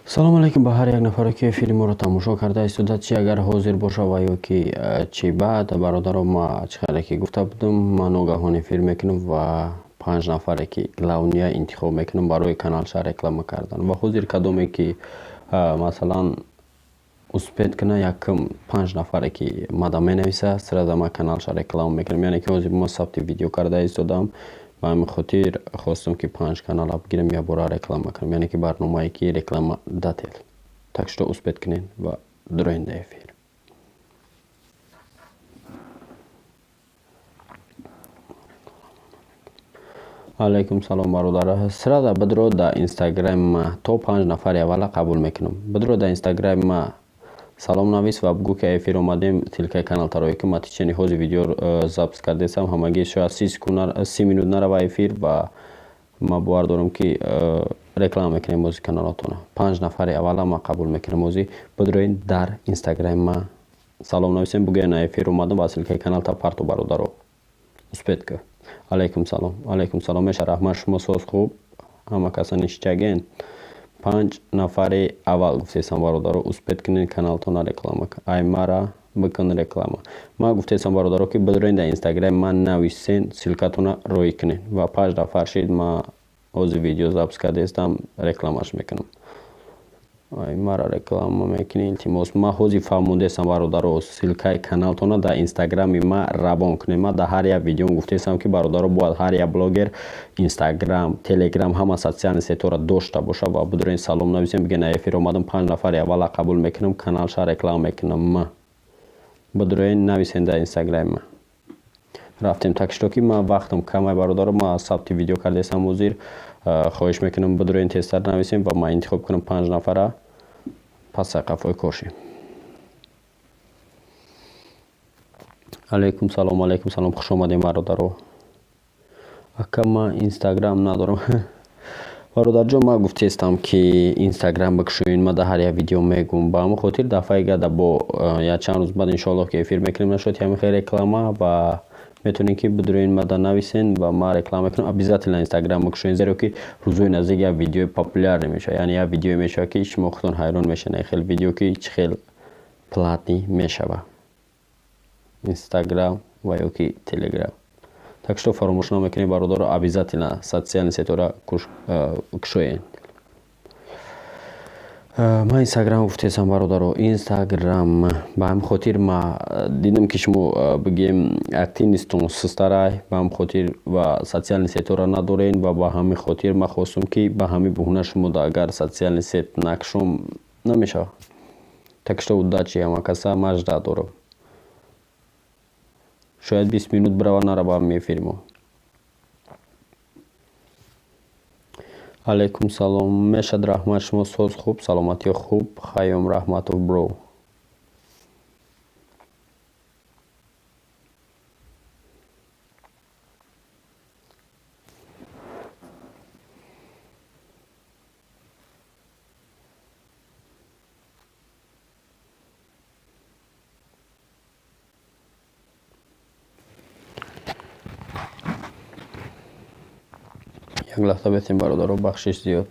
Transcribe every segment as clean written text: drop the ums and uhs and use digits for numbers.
салом алейкум ба ҳар як нафаре ки эфири моро тамошо карда истода чи агар ҳозир боша ва ё ки чи баъд бародаро ма чӣ хеле ки гуфта будам ман ногаҳон эфир мекунам ва 5 нафаре ки лавния интихоб мекунам барои каналша реклама кардан ва ҳозир кадоме ки масалан успед кана якм 5 нафаре ки мада менависа сразу ма каналша реклама мекунам, яъне ки ҳозир ма сабти видео карда истодам. Ба ҳамин хотир хостам ки 5 канала бигирам як бора реклама кунам, яъне ки барномае ки реклама дател. Так что успед кунед ва дуроен да эфир. алейкум салом бародар. Сразу бидро да инстаграм то 5 нафари аввала қабул мекунам. Бидро да инстаграм ма салом навис ва бигӯ ки эфир омадем тилкаи канал тарои ки ма тичени ҳози видео запис кардесам ҳамаги шояд 30 минут нарава эфир ва ма бовар дорам ки реклама мекунем ози каналатона. 5 нафари аввала ма қабул мекунам ози. Бидроин дар инстаграм ма салом нависем бигӯя на эфир омадам ва тилкаи канал та парту бародаро успед ка. алейкум салом меша раҳмат шумо соз хуб ҳама каса нишчаген 5 нафари аввал гуфтесам бародаро успед кунен каналтона реклама ай мара бикун реклама. Ма гуфтесам бародаро ки бидроин дар инстаграм ман нависен силкатона роӣ кунен ва 5 нафар шид ма ози видео запис кардестам рекламаш мекунам. ай мара реклама мекунен илтимос. Ма ҳози фаҳмондесам бародаро силкаи каналтона дар инстаграми ма равон кунем. Ма дар ҳар як видеом гуфтесам ки бародаро бояд ҳар як блогер инстаграм телеграм ҳама социални сетора дошта боша ва бидроин салом нависем биге на эфир омадам 5 нафари аввала қабул мекунам каналша реклама мекунам. ма бидроин нависен дар инстаграми ма рафтем. Так что ки ма вақтам камай бародаро ма сабти видео кардесам ҳозир хоҳиш мекунам бидроин тезтар нависем ва ма интихоб кунам 5 нафара пас сақафои коши. алейкум салом хуш омадем бародаро. ака ма инстаграм надорам. бародарҷон ма гуфтестам ки инстаграм бикушоин ма дар ҳар як видео мегум ба ҳамин хотир дафъаи гада бо якчанд рӯз баъд иншоалло ки эфир мекунем нашуд ҳамин хел реклама ва метавонем ки бидроин мада нависен ва ма реклама мекунам. обязательно инстаграм бикушоин зеро ки рӯзои наздик як видеои популярне мешавад, яъне як видео мешавад ки шумо худтон ҳайрон мешавед хел видео ки чӣ хел платни мешавад инстаграм ва ё ки телеграм. Так что фаромӯш намекунед бародаро обязательно социални сетора кушоед. ма инстаграм гуфтесам бародаро инстаграм ба ҳамин хотир ма дидам ки шумо бигем активнистон сустарай ба ҳамин хотир ва социални сетора надорен ва ба ҳамин хотир ма хостам ки ба ҳамин буҳуна шумо агар социални сет накушом намешавад. Так что удачи ҳама каса ма жда дорам. шояд 20 минут брава нарава эфири мо. алейкум салом мешад раҳмат шумо соз хуб саломатиё хуб хаём раҳматов бро. як лаҳза бетем бародаро бахшиш зиёд.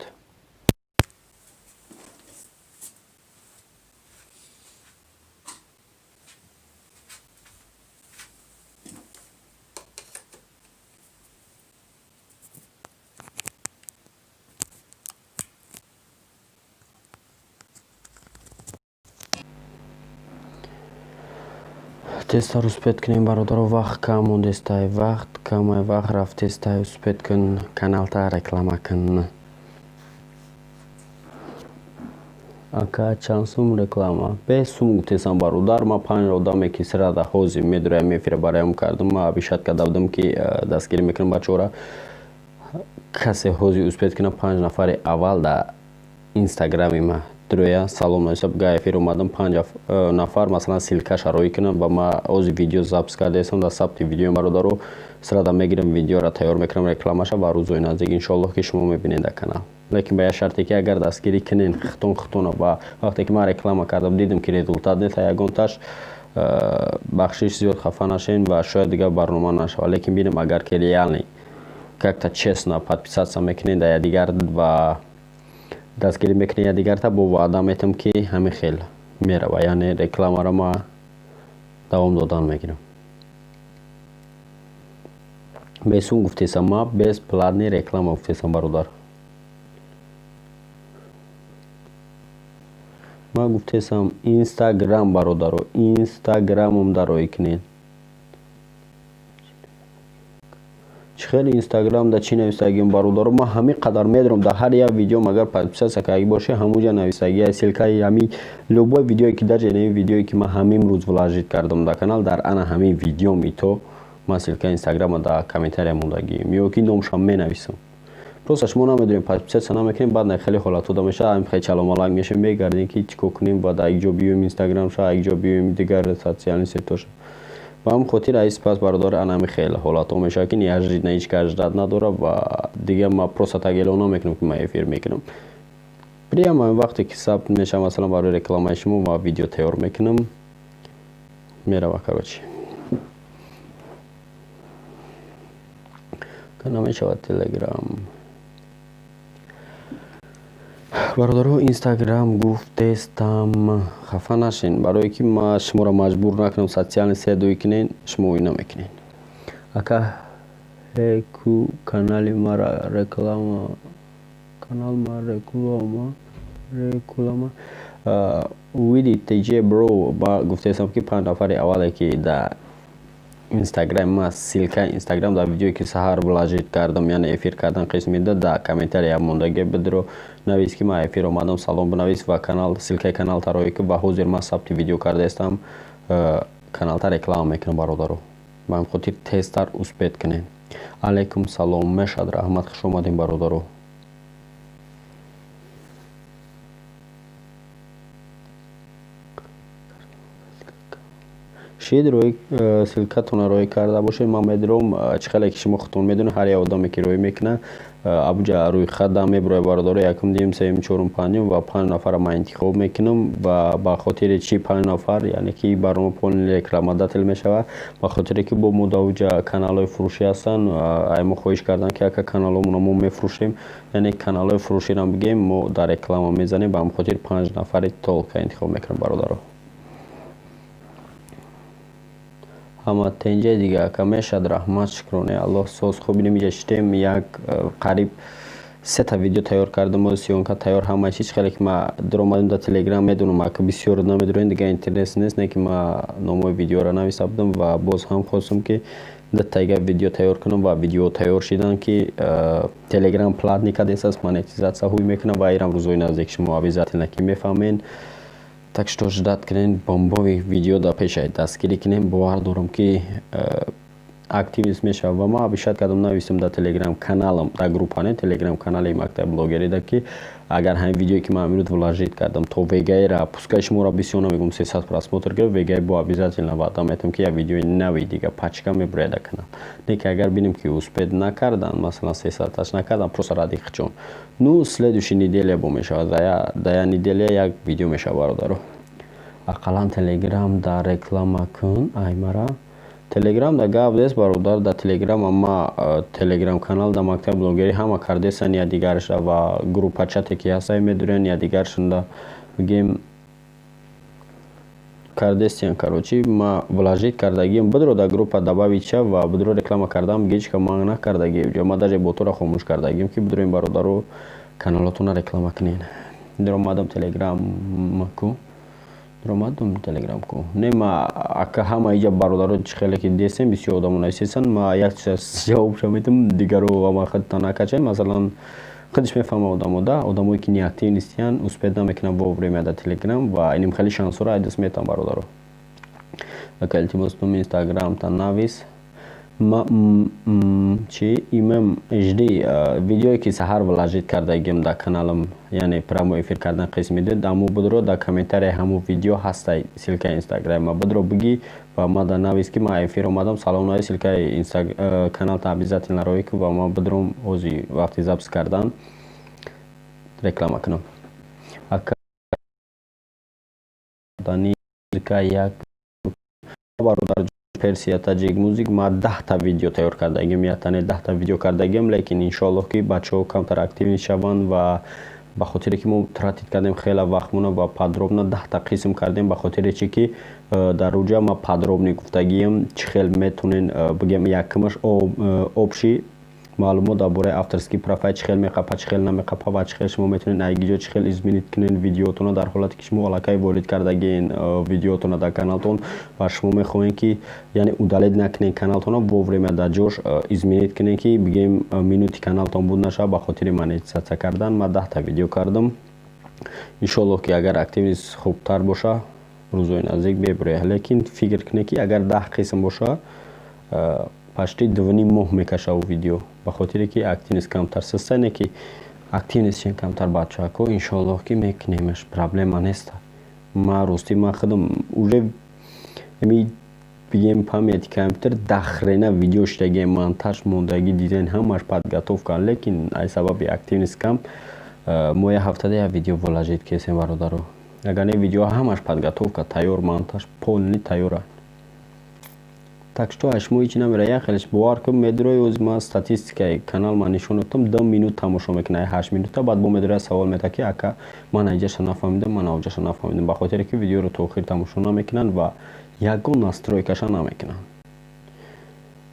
тезтар успед кунем бародаро вақт кам мондестай вақт камай вақт рафтестай успед кун каналта реклама кун. ака чанд сум реклама 5 сум гуфтесам бародар. ма 5 одаме ки сирада ҳозир медураям эфира бароям кардам ма абишат карда будам ки дастгирӣ мекунам бачора касе ҳозир успед кунам 5 нафари аввал дар инстаграми ма дуроя салом нависа га эфир омадам 5 нафар масалан силкаша роӣ кунам ва ма ози видео запис кардесам дар сабти видеои бародаро сирада мегирам видеора тайёр мекунам рекламаша ва рӯзои наздик иншоалло ки шумо мебинед дар канал. лекин ба як шарте ки агар дастгирӣ кунен хитона ва вақте ки ман реклама кардам дидам ки результат нест ягонташ бахшиш зиёд хафа нашен ва шояд дигар барнома нашавад. лекин бинем агар ки реални как-то честно подписаться мекунен дар якдигар ва дастгирӣ мекунем. Я дигарта бо ваъда метам ки ҳамин хел мерава, яъне рекламаро ма давом додан мегирам. бесум гуфтесам, ма бесплатни реклама гуфтесам бародар. ма гуфтесам инстаграм бародаро, инстаграмам дарои кунед. чӣ хеле инстаграм да чӣ нависагим бародаро, ма ҳамин қадар медонам да ҳар як видеом агар подписатсия карда боши ҳамуҷа нависаги ссилкаи ҳамин любой видеое ки дар ҷанаи видеое ки ма ҳамин рӯз вложит кардам да канал, дар ана ҳамин видеом ито ма ссилкаи инстаграма да комментария мондагием ё ки номшам менависам. просто шумо намедонем подписатсия намекунем, баъд на хеле ҳолатода меша ҳам хеле чаломалак мешем, мегардем ки чӣ кор кунем, баъд якҷо биёем инстаграм ша, якҷо биёем дигар социални сетоша. ба ҳамин хотир аи сипас бародар ана ҳамин хеле ҳолато меша ки ниҳажрид на ҳеч кас ждат надора ва дига ма просто так эълон намекунам ки ма эфир мекунам. приям ҳамин вақте ки сабт меша масалан барои рекламаи шумо ма видео тайёр мекунам, мерава короче. кана мешавад телеграм. бародаро инстаграм гуфтестам, хафа нашин, барое ки ма шуморо маҷбур накунам социални сетои кунен, шумо ин намекунед. ака ҳеку канали мара реклама, канал ма реклама видите ҷе бро, ба гуфтестам ки 5 нафари аввале ки да инстаграм ма ссилкаи инстаграм дар видеое ки саҳар вложит кардам, яъне эфир кардан қисмида да комментария мондаги бидро навис ки ма эфир омадам, салом бинавис ва канал ссилкаи канал тарои ки ба ҳозир ма сабти видео кардаестам каналта реклама мекунам бародаро. ба ҳамин хотир тезтар успед кунед. алайкум салом, мешад раҳмат, хуш омадем бародаро. шояд ссилкатона роӣ карда бошед. ман медонам чӣ хеле ки шумо худтон медонед, ҳар як одаме ки роӣ мекунад абуҷа рӯйхатда мебурояд бародаро, якум дуюм сеюм чорум панҷум ва 5 нафара ман интихоб мекунам ва ба хотири чӣ 5 нафар, яъне ки барнома полни рекламадател мешавад, ба хотире ки бо мо давуҷа каналҳои фурӯшӣ ҳастанд, ай мо хоҳиш кардан ки ака каналҳомона мо мефурӯшем, яъне каналҳои фурӯширо бигем мо дар реклама мезанем, ба ҳамин хотир 5 нафари толка интихоб мекунам бародаро. ҳама тенҷаи дига ака мешад раҳмат, шукроне аллоҳ соз хуб инҷа шидем як қариб 3 та видео тайёр кардам, сёнка тайёр ҳама чиз. хеле ки ма даромадам дар телеграм, медонам ака бисёр намедонед дига интернет нест, не ки ма номои видеоро нависа будам ва боз ҳам хостам ки датага видео тайёр кунам ва видео тайёр шидан ки телеграм платника десаст, монетизатсия ҳуй мекунам ва ирам рӯзои наздик шумо обязательно ки мефаҳмед. так что ждат кунед бомбови видео да пешаи дастгирӣ кунем. бовар дорам ки активист мешавад ва ма абишат кардам нависам дар телеграм каналам, дар группа не телеграм канали мактаби блогерида ки агар ҳамин видеое ки ман амирӯз вложит кардам то вегаира пускай шуморо бисёр намегум 300 просмотр гирифт, вегай бо обязательно ваъда метам ки як видеои нави дига пачка мебурад дар канал. не ки агар бинем ки успех накардан, масалан 300 накардан, просто ради хичон. ну следующей неделе бо мешавад, да я неделя як видео мешавад бародаро. ақаллан телеграм да реклама кун, ай мара телеграм да гап нест бародар, да телеграм ама телеграм канал да мактаби блогерӣ ҳама кардесан, я дигарша ва группа чате ки ҳастай медурен, я дигаршанда бигем кардестиян. короче ма вложит кардагием бидро да группа добавича ва бидро реклама кардам, гечка ман накардагием, ма даже ботора хомӯш кардагием ки бидроин бародаро каналотона реклама кунед. даромадам телеграм ку ромадам телеграм ку нема ака ҳама иҷа бародаро чӣ хеле ки дестем бисёр одамон нависесанд, ма як ҷавобша метам дигаро ама худтан накачем, масалан худш мефаҳма одамо да одамое ки неактив нестиян успех намекунам во время да телеграм ва иним хеле шансоро айдаст метам бародаро. ака илтимосум инстаграм та навис чи имам жди видеое ки саҳар вложит кардагием дар каналам, яъне прямо эфир кардан қисми дед, аммо бидро дар комментария ҳамон видео ҳастай ссилкаи инстаграма, бидро бигӣ ва ма дар навис ки ма эфир омадам, салом нави ссилкаи каналта обязательно роӣ ку ва ма бидром ҳози вақти запис кардан реклама кунам. ака дани як бародар персия таҷик музик ма 10 та видео тайёр кардагием, яъне 10 та видео кардагием, лекин иншоаллоҳ ки бачаҳо камтар актив мешаванд ва ба хотире ки мо таратид кардем хела вақт мона ва подробно 10 қисм кардем ба хотире чи ки дар уҷа ма подробно гуфтагием чӣ хел метонен бигем якмаш обши маълумот дар бораи авторскии права чӣ хел меқапа чӣ хел намеқапа ва чӣ хел шумо метонед айгиҷо чӣ хел изменид кунед видеотона дар ҳолате ки шумо аллакай ворид кардагиен видеотона дар каналтон ва шумо мехоҳед ки яъне удалед накунед каналтона вовремя дар ҷош изменид кунед ки бигем минути каналтон буд нашавад ба хотири монетизатсия кардан ма 10 видео кардам. иншоаллоҳ ки агар активность хубтар боша рӯзои наздик бебуред, лекин фикр кунед ки агар 10 қисм боша почти 2.5 моҳ мекашад видео ба хотире ки активность камтар систане ки активность чин камтар бачаҳако иншоаллоҳ ки мекунемаш проблема нест. ма рости ма худам уже бигем памяти компютер дахрена видео шидаги монтаж мондаги дизайн ҳамаш подготовка, лекин ай сабаби активность кам мо як ҳафтада як видео воложид кесем бародаро. агар не видео ҳамаш подготовка тайёр монтаж полный тайёра. Так что шумо ҳеҷ намера як хелеш бовар кун медурои ози ман статистикаи канал ман нишон додам 2 минут тамошо мекунад 8 минута баъд бо медурои савол метавад ки ака ман айҷаша нафаҳмидам ман авҷаша нафаҳмидам ба хотире ки видеоро то охир тамошо намекунанд ва ягон настройкаша намекунанд.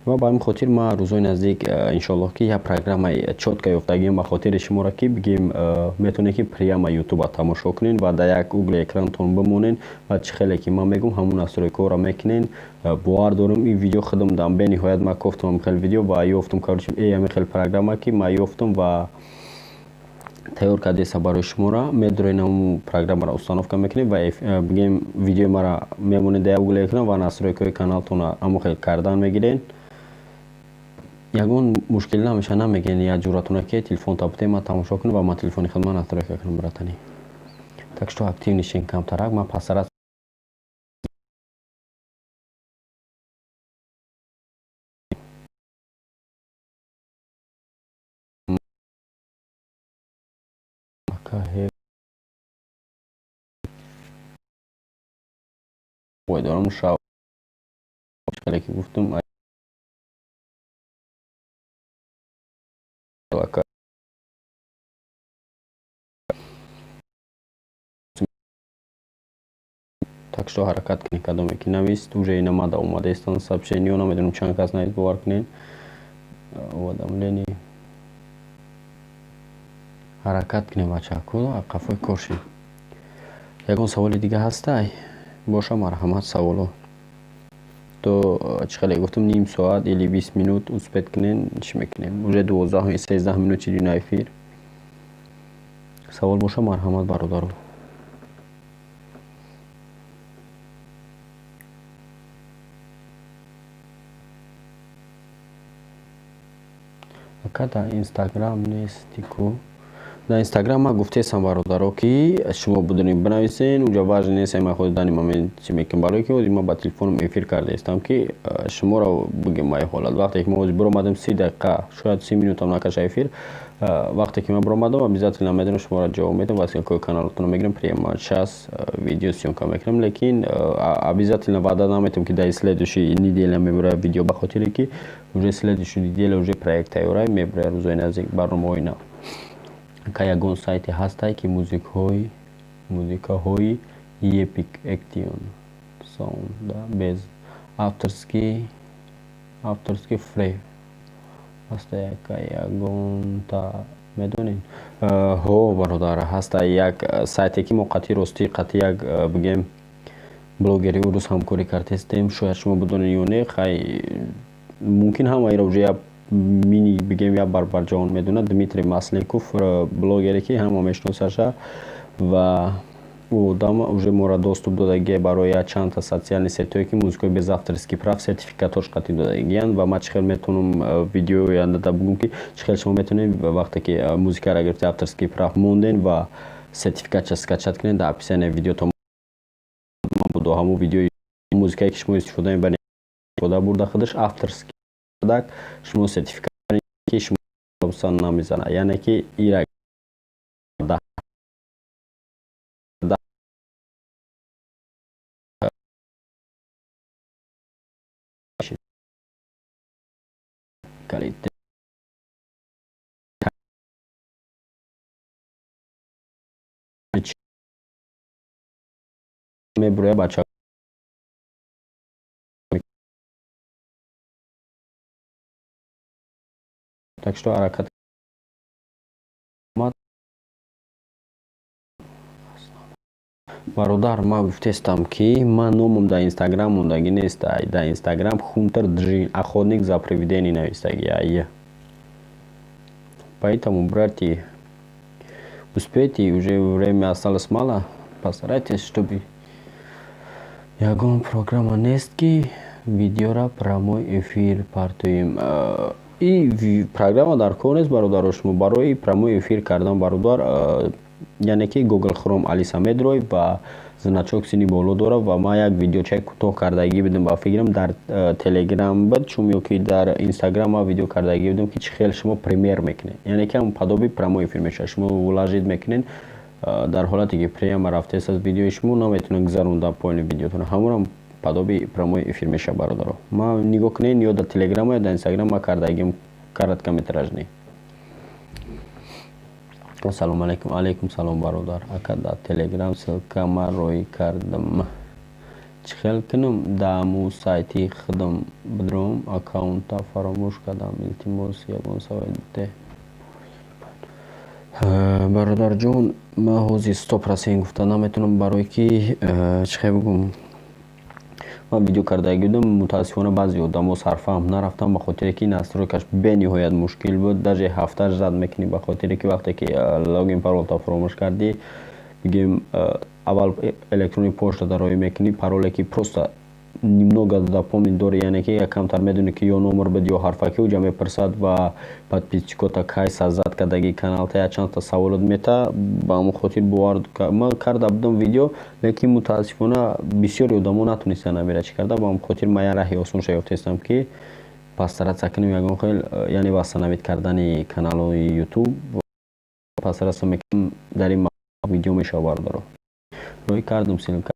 ва ба ҳамин хотир ман рӯзои наздик иншоаллоҳ ки як программаи чотка ёфтагиам ба хотири шуморо ки бигем метонед ки прямо ютуба тамошо кунед ва дар як угли экранатон бимонед ва чӣ хеле ки ман мегӯям ҳамун настройкаҳоро мекунед. бовар дорам ин видео худам дан бениҳоят ман кофтам ҳамин хел видео ва ёфтам короче ҳамин хел программа ки ман ёфтам ва тайёр кардеса барои шуморо медуроед ҳамун программаро установка мекунед ва бигем видеои маро мемонед дар як угли экран ва настройкаҳои каналтонро ҳамон хел кардан мегиред. ягон мушкил намеша намегӯед як ҷуратона ки телефонта бутем ман тамошо кунам ва ман телефони худам настройка кунам братани. Так что активность чин камтарак ман пасара дорам шав хеле ки гуфтам так что ҳаракат кунед кадоме ки навист уже намада омадестан сообщениё намедонам чанд кас навист бовар кунед уведомление ҳаракат кунед бачаҳако қафои корши. ягон саволи дига ҳастай боша марҳамат саволо то чӣ хеле гуфтам ним соат или 20 минут успед кунед чӣ мекунем уже 12-13 минут чидем на эфир. савол боша марҳамат бародаро. ака дар инстаграм нести ку дар инстаграм ман гуфтесам бародаро ки шумо бидонед бинависен уҷа важн нест ман худ дани момент чӣ мекунам барое ки ози ман ба телефонам эфир кардаистам ки шуморо бигем май ҳолат вақте ки мо ози биромадем 30 дақиқа шояд 30 минутам накаша эфир вақте ки ман биромадам обязательно медонам шуморо ҷавоб медам ва ссилкаи каналатонро мегирам прямо час видео съёмка мекунам, лекин обязательно ваъда наметам ки дар следующей неделя мебурам видео ба хотире ки уже следующей неделя уже проект тайёра мебурам рӯзои наздик барномаҳои нав. ака ягон сайте ҳастай ки музикаҳои Epic Action Sound без авторский free ҳаста ака ягонта медонед ҳо бародар ҳаста як сайте ки мо қатъи рости қатъи як бигем блогери урус ҳамкорӣ кардестем шояд шумо бидонед ё не хай мумкин ҳамаеро уже як мини бигем як барбарҷаон медонад Дмитрий Масленков блогере ки ҳама мешиносаша ва одам уже моро доступ додагия барои як чандта социални сетҳое ки музикаи без авторских прав сертификатош қатъи додагиянд ва ман чӣ хел метавонам видеои оянда бигӯям ки чӣ хел шумо метавонед вақте ки музикаро гирифти авторских прав монден ва сертификатша скачат кунед дар описание видеото буду ҳамун видеои музикае ки шумо истифода мебаред истифода бурда худаш авторский дак шумо сертификат ки шумо сан намезанад яъне ки ира калите меброяд бача так что ҳаракат бародар ман гуфтестам ки ман номам дар инстаграм мондагӣ нестай. Дар инстаграм Хунтер Джин охотник за привидений навистагия. Поэтому, братья, успейте, уже время осталось мало. Постарайтесь, чтобы ягон программа нест ки видеора прямой эфир партоим. И программа дар кор нест бародар шумо барои прямой эфир кардан бародар яъне ки Google Chrome Алиса медрои ва значок сини боло дора ва ман як видеочаи кӯтоҳ кардагӣ будем ба фикрам дар Telegram буд чун ёки дар Instagram ман видео кардагӣ будем ки чӣ хел шумо премьер мекунед. Яъне ки ҳамон падоби прямой эфир мешавад. Шумо вложит мекунед дар ҳолате ки прямо рафтест аз видеои шумо наметавонед гузарондан поёни видеотон. Ҳамонам падоби прямой эфир мешавад бародаро. Ман нигоҳ кунед ё дар Telegram ё дар Instagram ман кардагим короткометражный. Ассалому алайкум. Алайкум салом бародар. Ака дар Telegram ссилка маррои кардам. Чӣ хел кунам дааму сайти худам бидром аккаунта фаромӯш кардам. Илтимос ягон савол де. Бародарҷон, ман ҳозир 100% гуфта наметавонам барое ки чӣ хел бигӯм. Ман видео кардагӣ будам, мутаассифона баъзе одамо сарфаҳм нарафтам ба хотире ки настройкаш бениҳоят мушкил буд. Даже ҳафташ зад мекунӣ ба хотире ки вақте ки логин паролта фаромӯш кардӣ бигем аввал электронни почта дароӣ мекунӣ пароле ки просто немного запомнить дори, яъне ки якамтар медонӣ ки ё номер буд ё ҳарфаки уҷа мепурсад ва подписчикота кайса зад кардагӣ каналта як чандта саволот мета ба ҳамон хотир бовар ман карда будам видео, лекин мутаассифона бисёри одамо натонистанд намера чӣ карда ба ҳамон хотир ман як раҳи осонша ёфтаистам ки пастаратса кунем ягон хел яъне вастанавид кардани каналҳои YouTube пастаратса мекунем дар ин видео мешавад бародаро. Роҳи кардам ссилка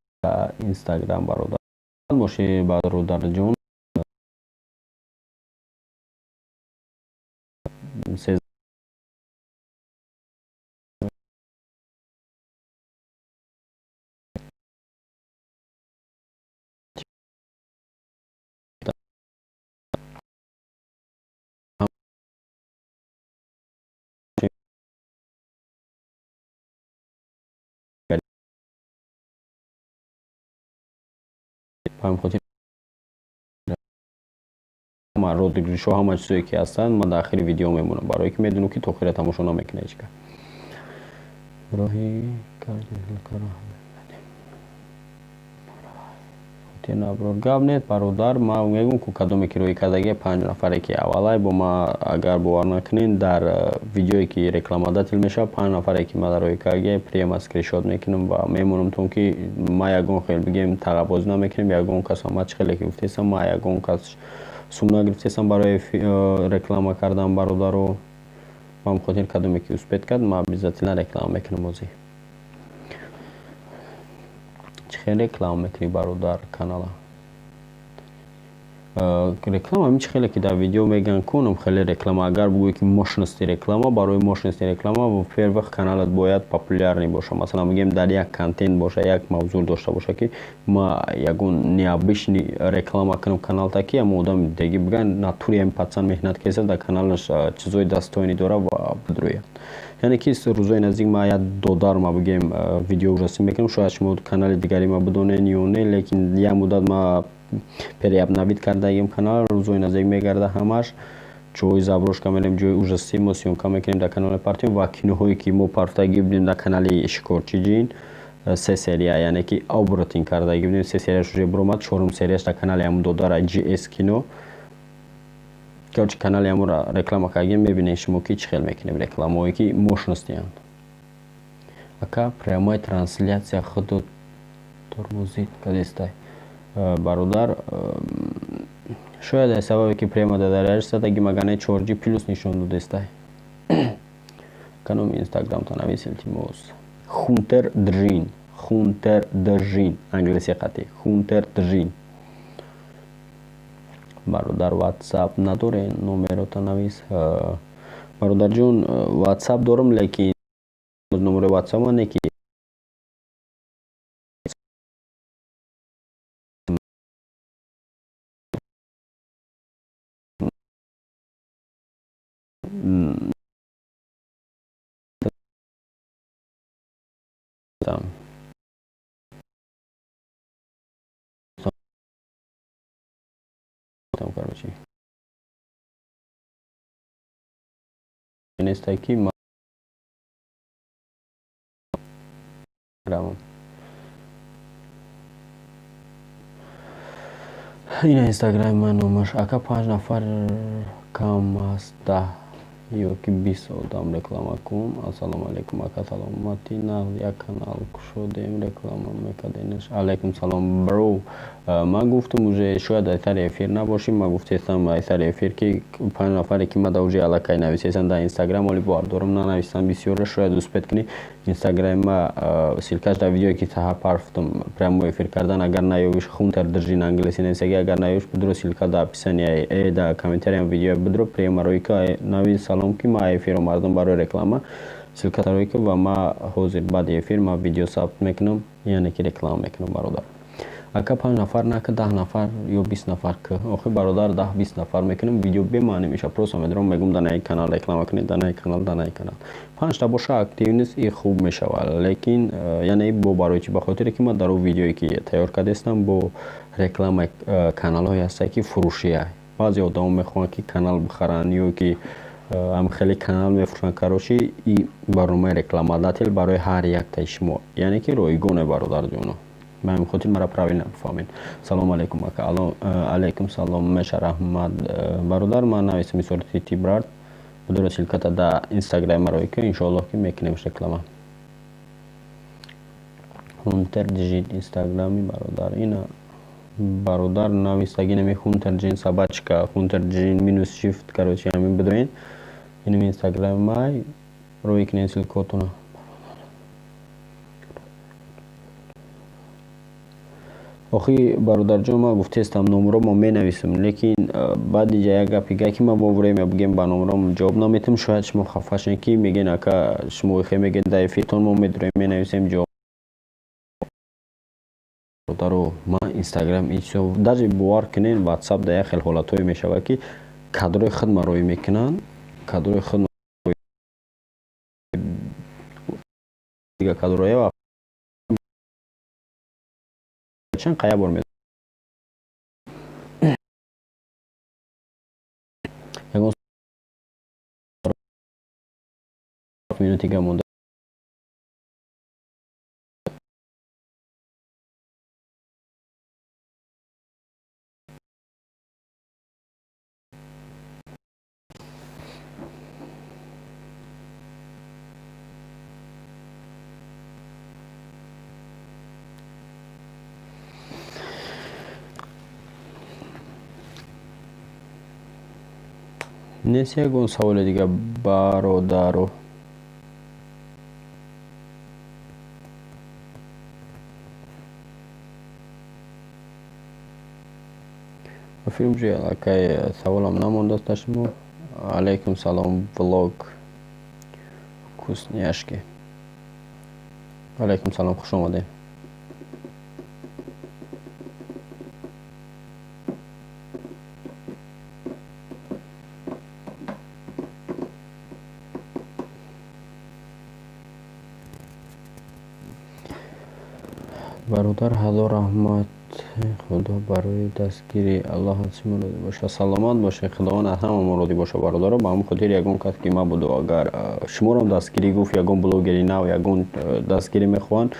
Instagram бародар бошед бародарҷон. Ба ҳамин хотир розыгришҳо ҳама чизое ки ҳастанд ман дар охири видео мемонам барое ки медонам ки то охира тамошо намекунед ҳеч кас. Роҳи аброр гап нет бародар. Ман мегӯям ки кадоме ки роҳӣ кардаги 5 нафаре ки аввалай бо ман агар бовар накунед дар видеое ки рекламодател мешавад 5 нафаре ки ман роҳӣ кардаги прямо скриншот мекунам ва мемонам тон ки ман ягон хел бигем тағабозӣ намекунем. Ягон кас ман чӣ хеле ки гуфтестам ман ягон кас сум нагирифтестам барои реклама кардан бародаро. Ба ҳамин хотир кадоме ки успеҳ кард ман обязательно реклама мекунам ҳозир. Чӣ хел реклама мекунӣ бародар канала? Реклама ҳамин чӣ хеле ки дар видео мегӯям кунам хеле реклама. Агар бигӯӣ ки мощности реклама барои мощности реклама во первых каналат бояд популярный боша. Масалан бигем дар як контент боша, як мавзӯъ дошта боша ки ман ягон необычный реклама кунам каналта ки ҳама одами деги бигӯянд натуре ҳамин пацан меҳнат кеса дар каналаш чизои дастойни дора ва бидрояд. Яъне ки рӯзои наздик ман як додар ма бигем видео ужасӣ мекунам. Шояд шумо канали дигари ма бидонед ё не, лекин як муддат ман переобновид кардагим канал рӯзои наздик мегарда ҳамаш ҷои заброшка мерем ҷои ужасӣ мо сёмка мекунем дар канали партиён ва киноҳое ки мо партагӣ будем дар канали Шикорчиҷин 3 серия яъне ки оборотин кардагӣ будем 3 серияш уже биромад 4 серияш дар канали ҳамон додара GS кино короче канали ҳамонро реклама кардагим мебинед шумо ки чӣ хел мекунем рекламаҳое ки мощностиянд. Ака прямая трансляция худо тормозид кадестай бародар шояд аз сабабе ки прямо дадаряш задаги магане 4G плюс нишон додестай. Каноми Instagram-та навис илтимос Хунтер Джин англиси қати Хунтер Джин. бародар WhatsApp надорен номерота навис. Бародарҷон WhatsApp дорам лекин номери WhatsApp ма не ки там, короче. Инстаки грамм. این اینستاگرام من номер ака 5 нафар кам аст 10 ёки 20 одам реклама кун. Ассалому алейкум ака, саломатӣ? На як канал кушодем, реклама мекардинаш. Алейкум салом бро. Ман гуфтам уже шояд ай сари эфир набошим. Ман гуфтестам ай сари эфир ки 5 нафаре ки мада уже алакай нависесам дар инстаграм, оли бардорам нанависам бисёра, шояд успет кунӣ. Инстаграма силкаш дар видеое ки саҳар парфтам прямо эфир кардан, агар наёбиш хунтер держи на англиси нависаги, агар наёбиш бидро силка дар описание дар комментариям видео бидро прямо ройка нави салом ки ма эфиро мардум барои реклама силка ройка ва ма ҳозир баъди эфир ма видео сабт мекунам, яъне ки реклама мекунам бародар. ака 5 нафар нака 10 нафар ё 20 нафар ки охир бародар 10-20 нафар мекунем, видео бемаъни меша. Просто медром мегум дар наи канал реклама кунед, дар наи канал, дар наи канал. 5 та боша актив нест, и хуб мешавад. Лекин яъне бо барои чи? Ба хотире ки ман дар он видеое ки тайёр кардестам бо реклама каналҳое ҳастае ки фурӯшия. баъзе одамон мехоҳанд ки канал бихаранд ё ки ам хеле канал мефурӯшанд. Карочи и барномаи рекламодател барои ҳар яктаи шумо, яъне ки ройгоне бародарҷоно. به همین خاطر مرا پروین نفهمین. سلام علیکم اکا. علیکم سلام مشر احمد برادر. من نویسم صورتی تیبرارد بدون سلکت در اینستاگرام مرا که انشالله که میکنیم رکلام. هونتر جین اینستاگرامی برادر. اینا برادر نویسگی نمی هونتر جین سبچکا هونتر جین مینوس شیفت کروچی همین بدوین. اینم اینستاگرام مای روی کنین سلکاتونا. охи бародарҷон, ман гуфтестам номеромо менависам, лекин баъди ҷа як гапи ки ман бо время бигем ба номером ҷавоб наметам. шояд шумо хафа шавед ки мегӯед ака шумо хе мегӯед дар эфиртон мо медурем менависем ҷавоб. бародаро ман инстаграм ичо даже бовар кунед ватсап дар як хел ҳолатҳое мешавад ки кадрои худ мароӣ мекунанд, кадрои худ дига кадроя чанд қая бор мед ягон минутига монда нест. ягон саволи дига бародаро. филм ҷи аллакай саволам намондааст дар шумо. алейкум салом влог вкусняшки. алейкум салом, хуш омадед. бародар ҳазор раҳмат. худо барои дастгирӣ аллоҳ ҳатсимо родӣ боша. саломат бошед. худованд аз ҳамамо родӣ боша бародаро. ба ҳамин хотир ягон кас ки ман буду агар шуморам дастгирӣ гуфт, ягон блогери нав ягон дастгирӣ мехоҳанд,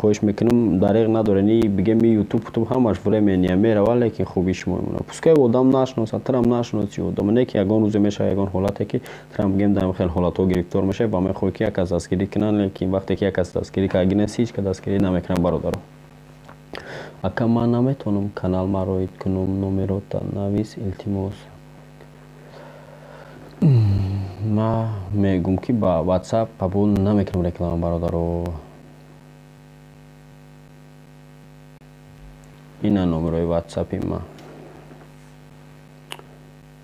хоҳиш мекунам дариқ надорени бигем ютуб ҳамаш времени мерава, лекин хуби шумо мемонад. пускай одам нашиносад, трам нашиноси одам не ки ягон рӯзе мешава ягон ҳолате ки трам бигем дар хел ҳолатҳо гирифтор мешавад, ба мехоҳад ки як кас дастгирӣ кунанд, лекин вақте ки як кас дастгирӣ карда нест, ҳеч кас дастгирӣ намекунад бародаро. ака ман наметавонам канал мароид кунам, номерота навис илтимос. ман мегӯм ки ба ватсап қабул намекунам реклама бародаро. ина номерои ватсапи ман.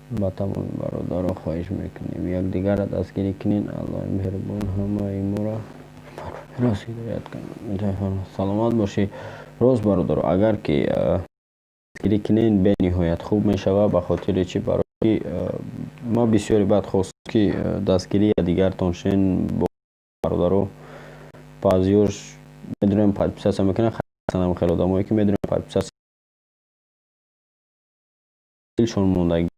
ба тамоми бародаро хоҳиш мекунем якдигара дастгирӣ кунед. аллоҳи меҳрубон ҳамаи моро рост ҳидоят кунад. саломат бошед. рост бародаро, агар ки дастгирӣ кунед бениҳоят хуб мешавад, ба хотири чи барои ма бисёре баъд хост ки дастгирии дигартон шен бо бародаро баъзиёш медонем подписатсия мекунанд хеле хеле одамое ки медонем подписатсия шон мондаги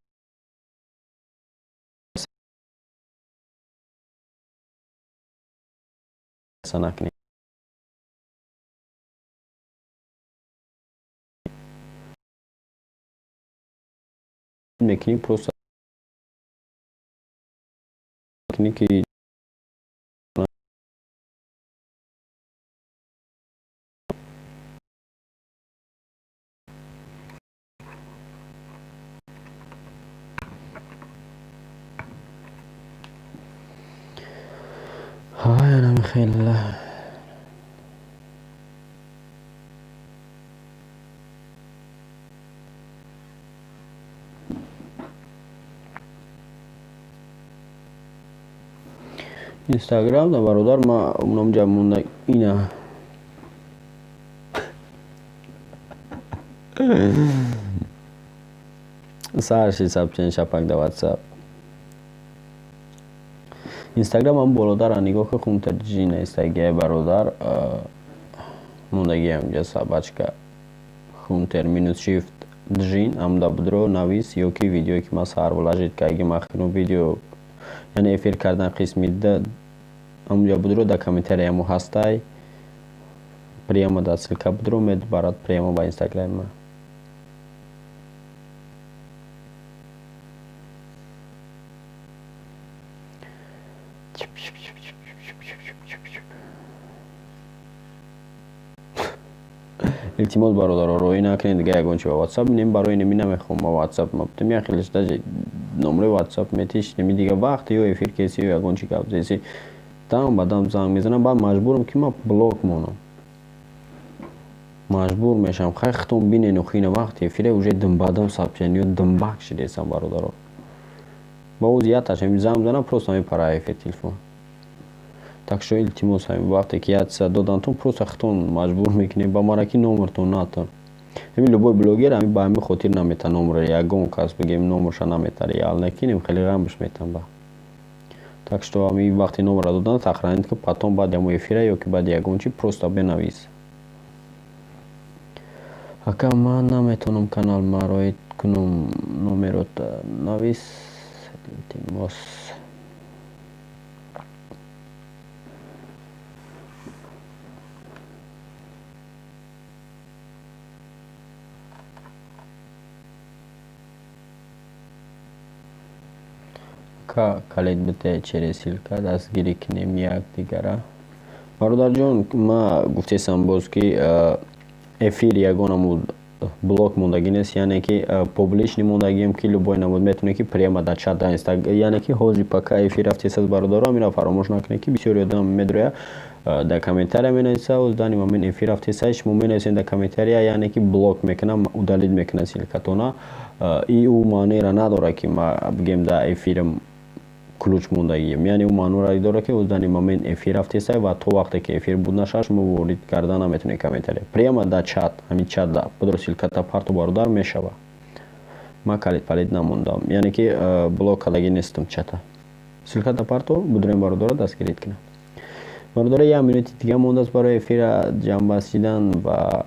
накунем мекунӣ просто мекунӣ ки анами хеле инстаграм да бародар ма намҷа монда ина сарши сабчен шапак да ватсап инстаграм ам болодара нигоҳ ки хунтар ҷина истагия бародар мондагӣ амҷа сабачка хунтер минус шифт джин амда будро навис ёки видеое ки ма сар влажид кайги махкину видео яъне эфир кардан қисми да амҷа будро да комментариямо ҳастай прямо да ссилка будро медбарад прямо ба инстаграма илтимос бародаро роҳӣ накунед дига ягончи ба ватсап нем барои неми намехоҳам ба ватсап маптем яхелиштаҷи номраи ватсап метиш неми дига вақти ё эфир кеси ё ягончи гап зеси дам ба дам занг мезанам баъд маҷбурам ки ма блок монам маҷбур мешавам хай хитон бинену хина вақти эфире уже дымбадам сабчен ё дымбак шидесам бародаро ба оз яташ ҳами занг мезанам просто мепара эфир телефон так шо илтимос ҳами вақте ки ятса додантон просто хитон маҷбур мекунем ба мараки номртон натон ҳами любой блогер ҳами ба ҳамин хотир намета номра ягон кас бигем номрша намета реал накинем хеле ғамш метам ба так что ҳами вақти номра додан сахранед ки потом баъд ямо эфира ёки баъд ягон чи просто бенавис ака ман наметонам канал мароид кунам номерота навис илтимос калед бите через силка дастгирӣ кунем якдигара бародарҷон ма гуфтесам боз ки эфир ягонамо блок мондагӣ нест яъне ки публични мондагием ки любой намуд метавонед ки прямо дар чат да инстаграм яъне ки ҳозир пока эфир рафтесаз бародаро амира фаромӯш накунед ки бисёри одам медоя дар комментария менависа оздани момент эфир рафтесай шумо менависед дар комментария яъне ки блок мекунам удалид мекунад силкатона и ӯ маънеро надорад ки ма бигем дар эфирам ключ мондагием яъне ӯ маънуро дорад ки оздани момент эфир рафтесай ва то вақте ки эфир буд нашад шумо ворид кардан наметавонед комментария прямо дар чат ҳамин чат да будро силката парту бародар мешава ма калид палид намондам яъне ки блок кардагӣ нестам чата силката парту будроем бародаро дастгирид кунам бародаро 1 минути дига мондааст барои эфира ҷамъбастидан ва